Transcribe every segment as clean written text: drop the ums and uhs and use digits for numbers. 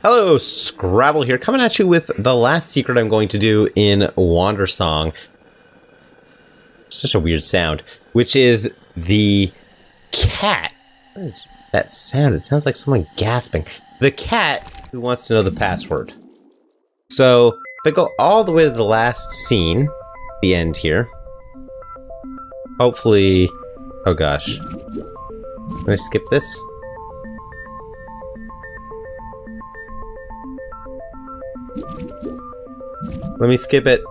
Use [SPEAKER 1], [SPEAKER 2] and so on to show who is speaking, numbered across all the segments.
[SPEAKER 1] Hello, Scrabble here, coming at you with the last secret I'm going to do in Wandersong. Such a weird sound. Which is the cat. What is that sound? It sounds like someone gasping. The cat who wants to know the password. So, if I go all the way to the last scene, the end here. Hopefully... Oh gosh. Can I skip this? Let me skip it.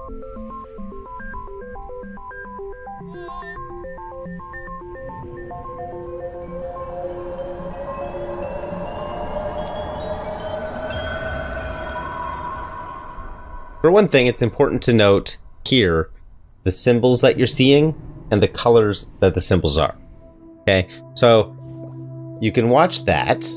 [SPEAKER 1] For one thing, it's important to note here the symbols that you're seeing and the colors that the symbols are. Okay, so you can watch that.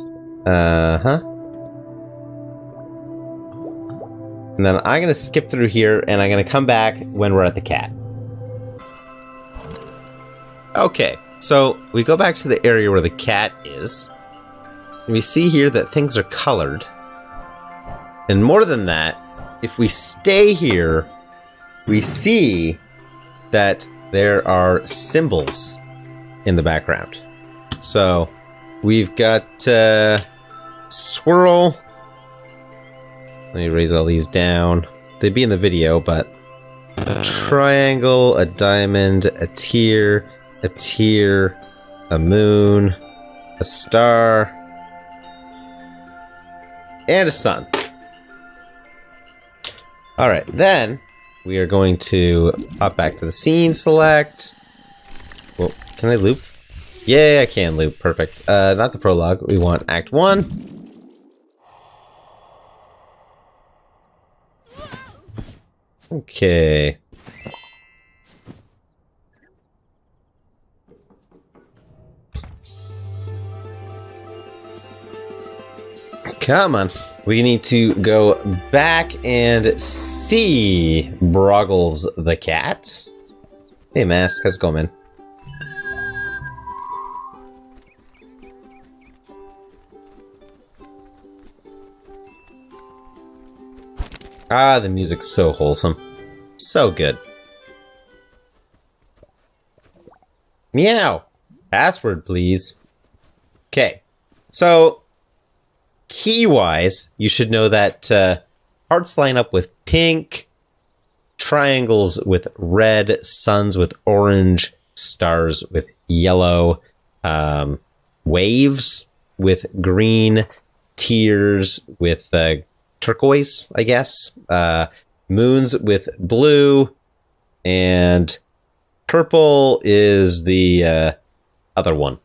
[SPEAKER 1] And then I'm going to skip through here, and I'm going to come back when we're at the cat. Okay, so we go back to the area where the cat is. And we see here that things are colored. And more than that, if we stay here, we see that there are symbols in the background. So we've got swirl. Let me write all these down. They'd be in the video, but a triangle, a diamond, a tear, a moon, a star, and a sun. Alright, then we are going to pop back to the scene, select. Well, can I loop? Yeah, I can loop. Perfect. Not the prologue. We want Act 1. Okay. Come on. We need to go back and see Broggles the cat. Hey, Mask. How's it going, man? Ah, the music's so wholesome. So good. Meow! Password, please. Okay. So, key-wise, you should know that hearts line up with pink, triangles with red, suns with orange, stars with yellow, waves with green, tears with turquoise, I guess, moons with blue, and purple is the other one.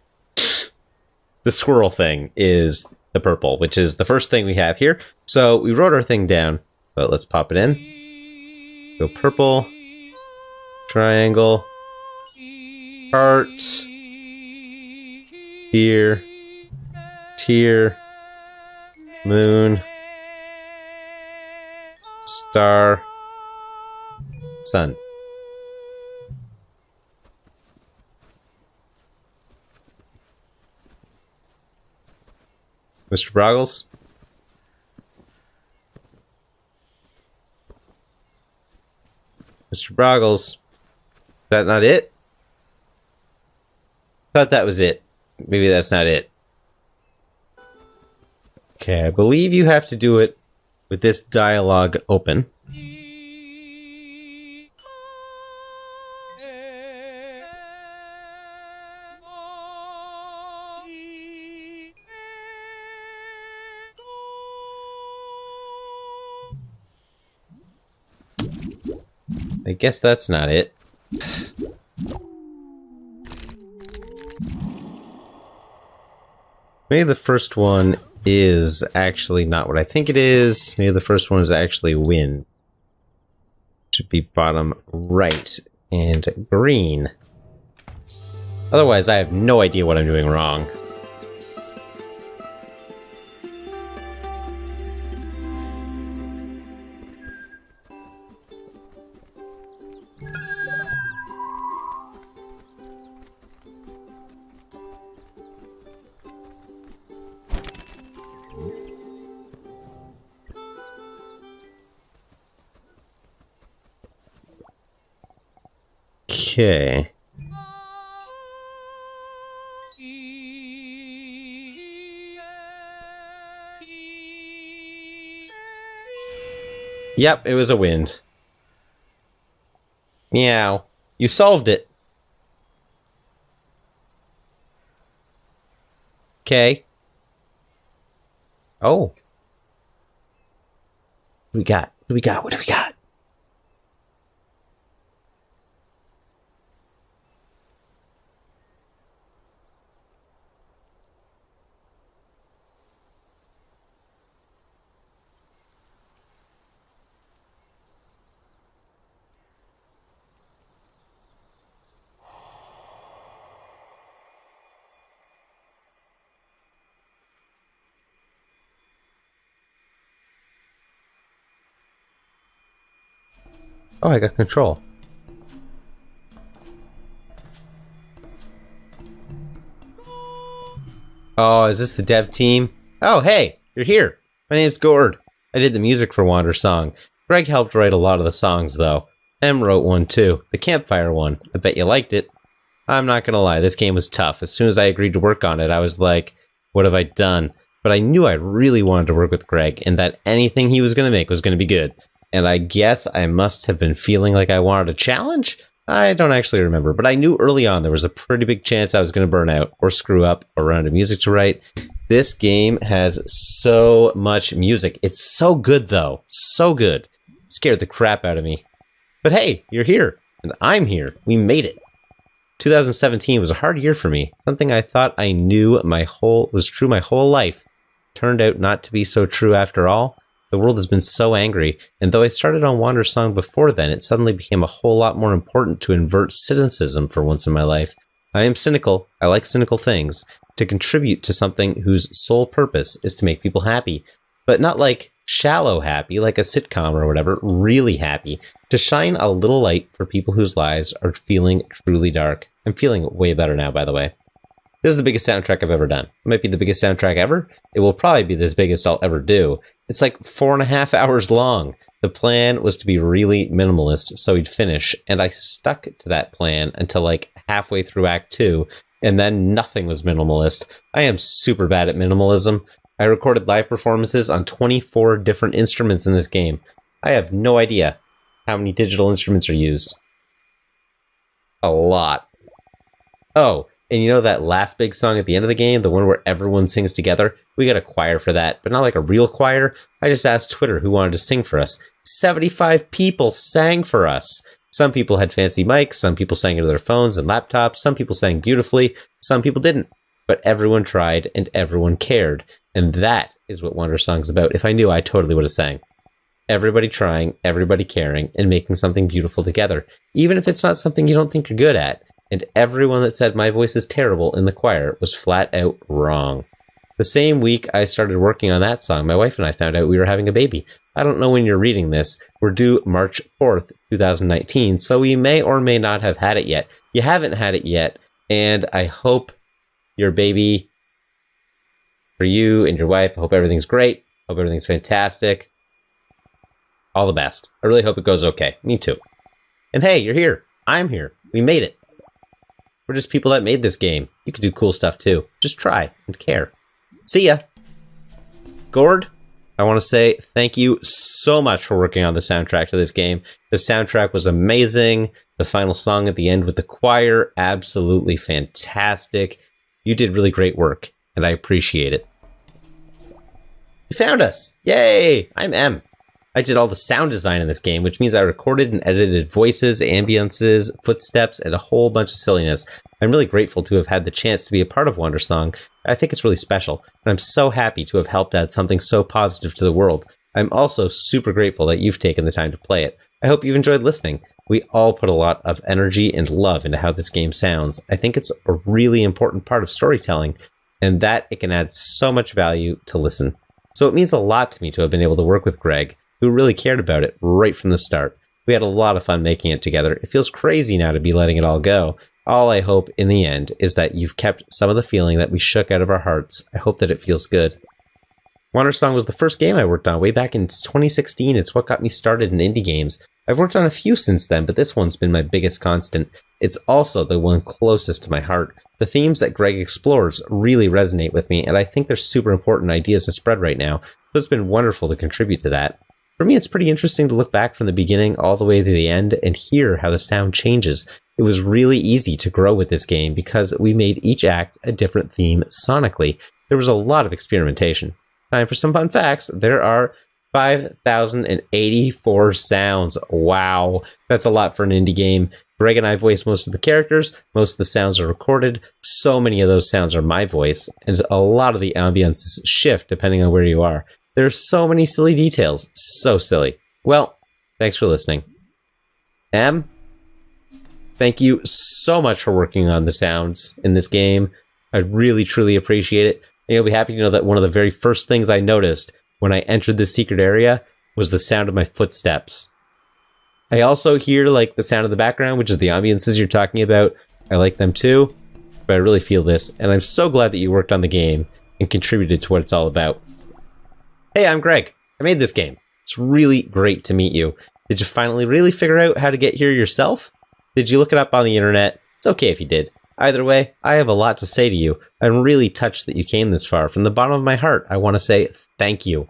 [SPEAKER 1] The swirl thing is the purple, which is the first thing we have here. So we wrote our thing down, but let's pop it in. Go purple, triangle, heart, tear, moon, star, sun. Mr. Broggles? Mr. Broggles? Is that not it? Thought that was it. Maybe that's not it. Okay, I believe you have to do it with this dialogue open. I guess that's not it. Maybe the first one is actually not what I think it is. Maybe the first one is actually wind. Should be bottom right and green. Otherwise, I have no idea what I'm doing wrong. Okay. Yep, it was a wind. Meow. You solved it. Okay. Oh. What do we got? What do we got? What do we got? Oh, I got control. Oh, is this the dev team? Oh, hey, you're here. My name's Gord. I did the music for Wandersong. Greg helped write a lot of the songs, though. Em wrote one, too. The campfire one. I bet you liked it. I'm not gonna lie, this game was tough. As soon as I agreed to work on it, I was like, what have I done? But I knew I really wanted to work with Greg, and that anything he was gonna make was gonna be good. And I guess I must have been feeling like I wanted a challenge? I don't actually remember, but I knew early on there was a pretty big chance I was going to burn out or screw up or run out of music to write. This game has so much music. It's so good, though. So good. It scared the crap out of me. But hey, you're here, and I'm here. We made it. 2017 was a hard year for me. Something I thought I knew was true my whole life. Turned out not to be so true after all. The world has been so angry, and though I started on Wandersong before then, it suddenly became a whole lot more important to invert cynicism for once in my life. I am cynical. I like cynical things. To contribute to something whose sole purpose is to make people happy. But not like shallow happy, like a sitcom or whatever, really happy. To shine a little light for people whose lives are feeling truly dark. I'm feeling way better now, by the way. This is the biggest soundtrack I've ever done. It might be the biggest soundtrack ever. It will probably be the biggest I'll ever do. It's like 4.5 hours long. The plan was to be really minimalist, so we'd finish, and I stuck to that plan until like halfway through Act 2, and then nothing was minimalist. I am super bad at minimalism. I recorded live performances on 24 different instruments in this game. I have no idea how many digital instruments are used. A lot. Oh. And you know that last big song at the end of the game, the one where everyone sings together? We got a choir for that, but not like a real choir. I just asked Twitter who wanted to sing for us. 75 people sang for us. Some people had fancy mics, some people sang into their phones and laptops, some people sang beautifully, some people didn't. But everyone tried and everyone cared. And that is what Wandersong's about. If I knew, I totally would have sang. Everybody trying, everybody caring, and making something beautiful together. Even if it's not something you don't think you're good at. And everyone that said my voice is terrible in the choir was flat out wrong. The same week I started working on that song, my wife and I found out we were having a baby. I don't know when you're reading this. We're due March 4th, 2019, so we may or may not have had it yet. You haven't had it yet, and I hope your baby, for you and your wife, I hope everything's great. Hope everything's fantastic. All the best. I really hope it goes okay. Me too. And hey, you're here. I'm here. We made it. We're just people that made this game. You can do cool stuff too. Just try and care. See ya. Gord, I want to say thank you so much for working on the soundtrack to this game. The soundtrack was amazing. The final song at the end with the choir, absolutely fantastic. You did really great work, and I appreciate it. You found us. Yay! I'm Em. I did all the sound design in this game, which means I recorded and edited voices, ambiances, footsteps, and a whole bunch of silliness. I'm really grateful to have had the chance to be a part of Wandersong. I think it's really special, and I'm so happy to have helped add something so positive to the world. I'm also super grateful that you've taken the time to play it. I hope you've enjoyed listening. We all put a lot of energy and love into how this game sounds. I think it's a really important part of storytelling, and that it can add so much value to listen. So it means a lot to me to have been able to work with Greg, who really cared about it right from the start. We had a lot of fun making it together. It feels crazy now to be letting it all go. All I hope in the end is that you've kept some of the feeling that we shook out of our hearts. I hope that it feels good. Wandersong was the first game I worked on way back in 2016. It's what got me started in indie games. I've worked on a few since then, but this one's been my biggest constant. it's also the one closest to my heart. The themes that Greg explores really resonate with me, and I think they're super important ideas to spread right now, so it's been wonderful to contribute to that. For me, it's pretty interesting to look back from the beginning all the way to the end and hear how the sound changes. It was really easy to grow with this game because we made each act a different theme sonically. There was a lot of experimentation. Time for some fun facts. There are 5,084 sounds. Wow, that's a lot for an indie game. Greg and I voice most of the characters. Most of the sounds are recorded. So many of those sounds are my voice, and a lot of the ambiances shift depending on where you are. There's so many silly details. So silly. Well, thanks for listening. Em, thank you so much for working on the sounds in this game. I really, truly appreciate it. And you'll be happy to know that one of the very first things I noticed when I entered this secret area was the sound of my footsteps. I also hear like the sound of the background, which is the ambiances you're talking about. I like them too, but I really feel this, and I'm so glad that you worked on the game and contributed to what it's all about. Hey, I'm Greg. I made this game. It's really great to meet you. Did you finally really figure out how to get here yourself? Did you look it up on the internet? It's okay if you did. Either way, I have a lot to say to you. I'm really touched that you came this far. From the bottom of my heart, I want to say thank you.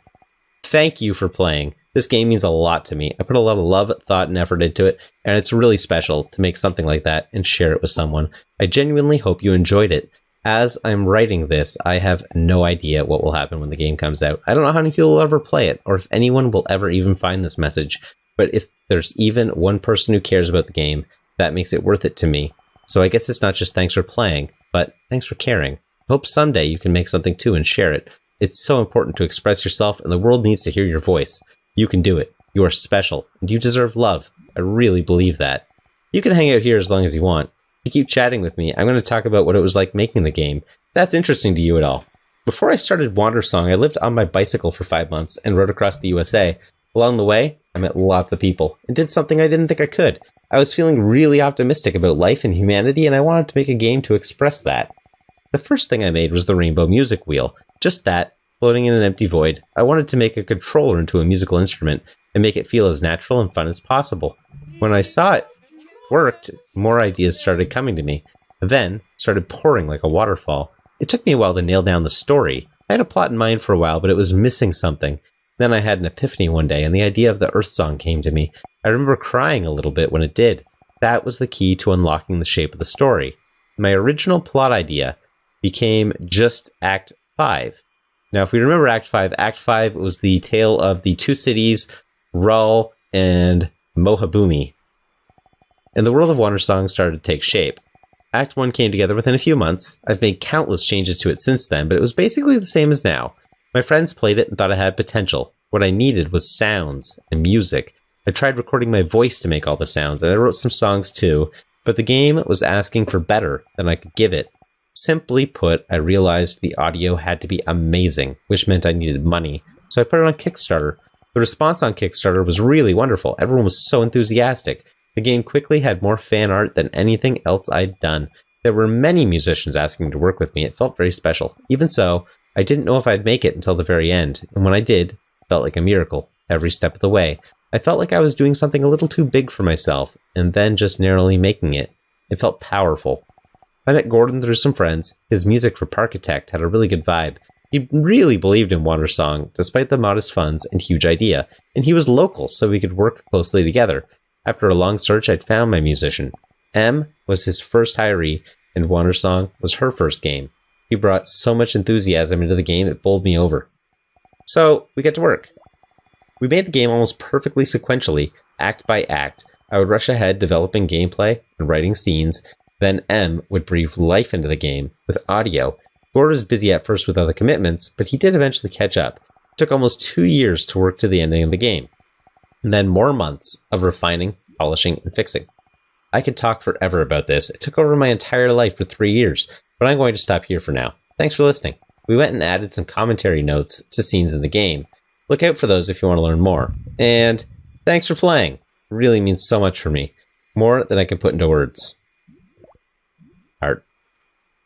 [SPEAKER 1] Thank you for playing. This game means a lot to me. I put a lot of love, thought, and effort into it, and it's really special to make something like that and share it with someone. I genuinely hope you enjoyed it. As I'm writing this, I have no idea what will happen when the game comes out. I don't know how many people will ever play it, or if anyone will ever even find this message. But if there's even one person who cares about the game, that makes it worth it to me. So I guess it's not just thanks for playing, but thanks for caring. I hope someday you can make something too and share it. It's so important to express yourself, and the world needs to hear your voice. You can do it. You are special, and you deserve love. I really believe that. You can hang out here as long as you want. If you keep chatting with me, I'm going to talk about what it was like making the game. If that's interesting to you at all. Before I started Wandersong, I lived on my bicycle for 5 months and rode across the USA. Along the way, I met lots of people and did something I didn't think I could. I was feeling really optimistic about life and humanity, and I wanted to make a game to express that. The first thing I made was the Rainbow Music Wheel. Just that, floating in an empty void. I wanted to make a controller into a musical instrument and make it feel as natural and fun as possible. When I saw it worked, more ideas started coming to me. Then, started pouring like a waterfall. It took me a while to nail down the story. I had a plot in mind for a while, but it was missing something. Then I had an epiphany one day, and the idea of the Earth Song came to me. I remember crying a little bit when it did. That was the key to unlocking the shape of the story. My original plot idea became just Act 5. Now, if we remember Act 5 was the tale of the two cities, Rull and Mohabumi. And the world of Wandersong started to take shape. Act 1 came together within a few months. I've made countless changes to it since then, but it was basically the same as now. My friends played it and thought it had potential. What I needed was sounds and music. I tried recording my voice to make all the sounds, and I wrote some songs too, but the game was asking for better than I could give it. Simply put, I realized the audio had to be amazing, which meant I needed money, so I put it on Kickstarter. The response on Kickstarter was really wonderful. Everyone was so enthusiastic. The game quickly had more fan art than anything else I'd done. There were many musicians asking to work with me. It felt very special. Even so, I didn't know if I'd make it until the very end, and when I did, it felt like a miracle, every step of the way. I felt like I was doing something a little too big for myself, and then just narrowly making it. It felt powerful. I met Gordon through some friends. His music for Parkitect had a really good vibe. He really believed in Wandersong, despite the modest funds and huge idea, and he was local, so we could work closely together. After a long search, I'd found my musician. M was his first hiree, and Wandersong was her first game. He brought so much enthusiasm into the game, it bowled me over. So, we get to work. We made the game almost perfectly sequentially, act by act. I would rush ahead developing gameplay and writing scenes, then M would breathe life into the game with audio. Gord was busy at first with other commitments, but he did eventually catch up. It took almost 2 years to work to the ending of the game. And then more months of refining, polishing, and fixing. I could talk forever about this. It took over my entire life for 3 years, but I'm going to stop here for now. Thanks for listening. We went and added some commentary notes to scenes in the game. Look out for those if you want to learn more. And thanks for playing. It really means so much for me. More than I can put into words. Art.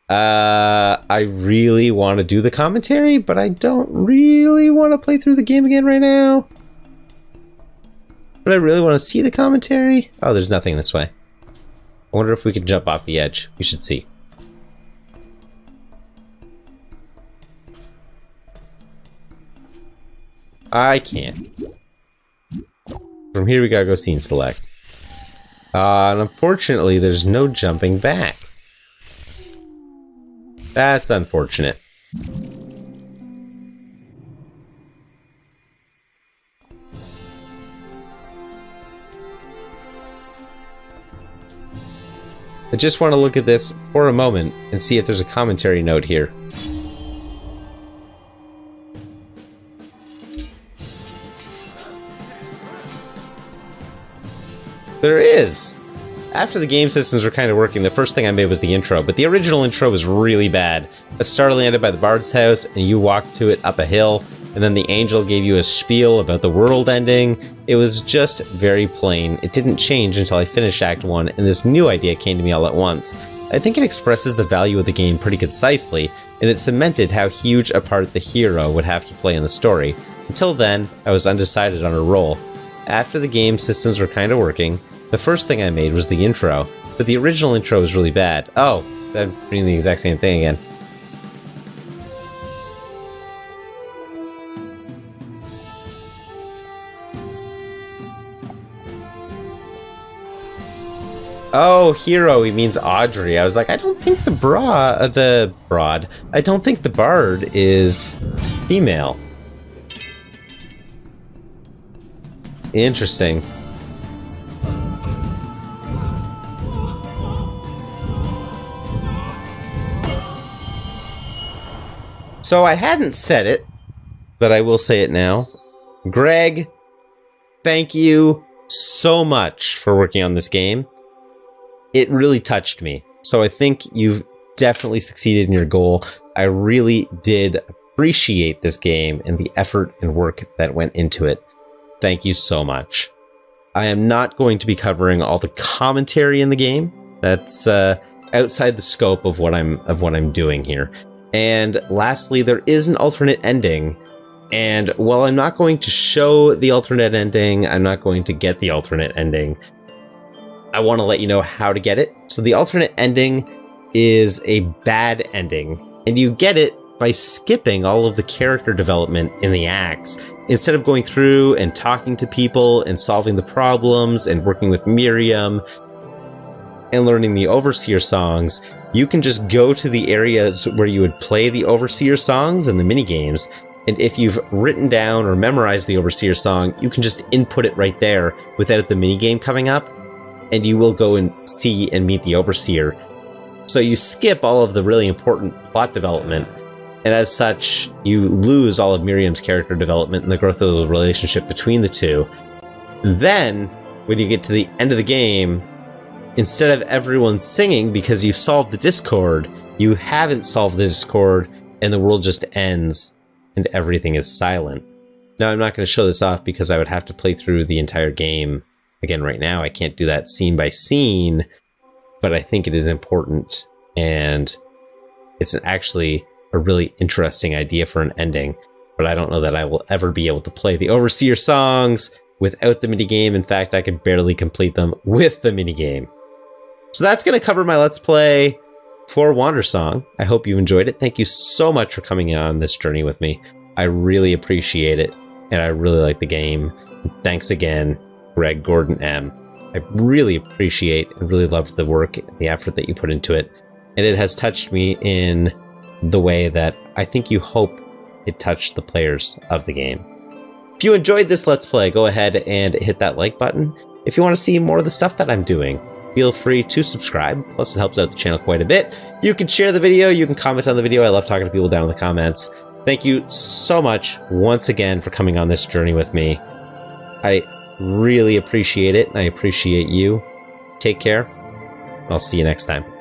[SPEAKER 1] I really want to do the commentary, but I don't really want to play through the game again right now. But I really want to see the commentary. Oh, there's nothing this way. I wonder if we can jump off the edge. We should see. I can't. From here we gotta go scene select. And unfortunately there's no jumping back. That's unfortunate. I just want to look at this for a moment and see if there's a commentary note here. There is! After the game systems were kind of working, the first thing I made was the intro, but the original intro was really bad. A star landed by the bard's house, and you walked to it up a hill, and then the angel gave you a spiel about the world ending. It was just very plain. It didn't change until I finished Act 1, and this new idea came to me all at once. I think it expresses the value of the game pretty concisely, and it cemented how huge a part the hero would have to play in the story. Until then, I was undecided on a role. After the game systems were kind of working, the first thing I made was the intro, but the original intro was really bad. Oh, I'm reading the exact same thing again. Oh, hero, he means Audrey. I was like, I don't think I don't think the bard is female. Interesting. So I hadn't said it, but I will say it now. Greg, thank you so much for working on this game. It really touched me. So I think you've definitely succeeded in your goal. I really did appreciate this game and the effort and work that went into it. Thank you so much. I am not going to be covering all the commentary in the game. That's outside the scope of what I'm doing here. And lastly, there is an alternate ending. And while I'm not going to show the alternate ending, I'm not going to get the alternate ending, I want to let you know how to get it. So the alternate ending is a bad ending, and you get it by skipping all of the character development in the acts. Instead of going through and talking to people and solving the problems and working with Miriam and learning the Overseer songs, you can just go to the areas where you would play the Overseer songs and the minigames, and if you've written down or memorized the Overseer song, you can just input it right there without the minigame coming up, and you will go and see and meet the Overseer. So you skip all of the really important plot development, and as such, you lose all of Miriam's character development and the growth of the relationship between the two. Then, when you get to the end of the game, instead of everyone singing because you solved the Discord, you haven't solved the Discord, and the world just ends, and everything is silent. Now, I'm not going to show this off because I would have to play through the entire game again right now. I can't do that scene by scene, but I think it is important, and it's actually a really interesting idea for an ending, but I don't know that I will ever be able to play the Overseer songs without the minigame. In fact, I could barely complete them with the minigame. So that's going to cover my Let's Play for Wandersong. I hope you enjoyed it. Thank you so much for coming on this journey with me. I really appreciate it, and I really like the game. Thanks again, Greg Gordon M. I really appreciate and really love the work and the effort that you put into it, and it has touched me in the way that I think you hope it touched the players of the game. If you enjoyed this Let's Play, go ahead and hit that like button. If you want to see more of the stuff that I'm doing, feel free to subscribe, plus it helps out the channel quite a bit. You can share the video, you can comment on the video. I love talking to people down in the comments. Thank you so much once again for coming on this journey with me. I really appreciate it, and I appreciate you. Take care. I'll see you next time.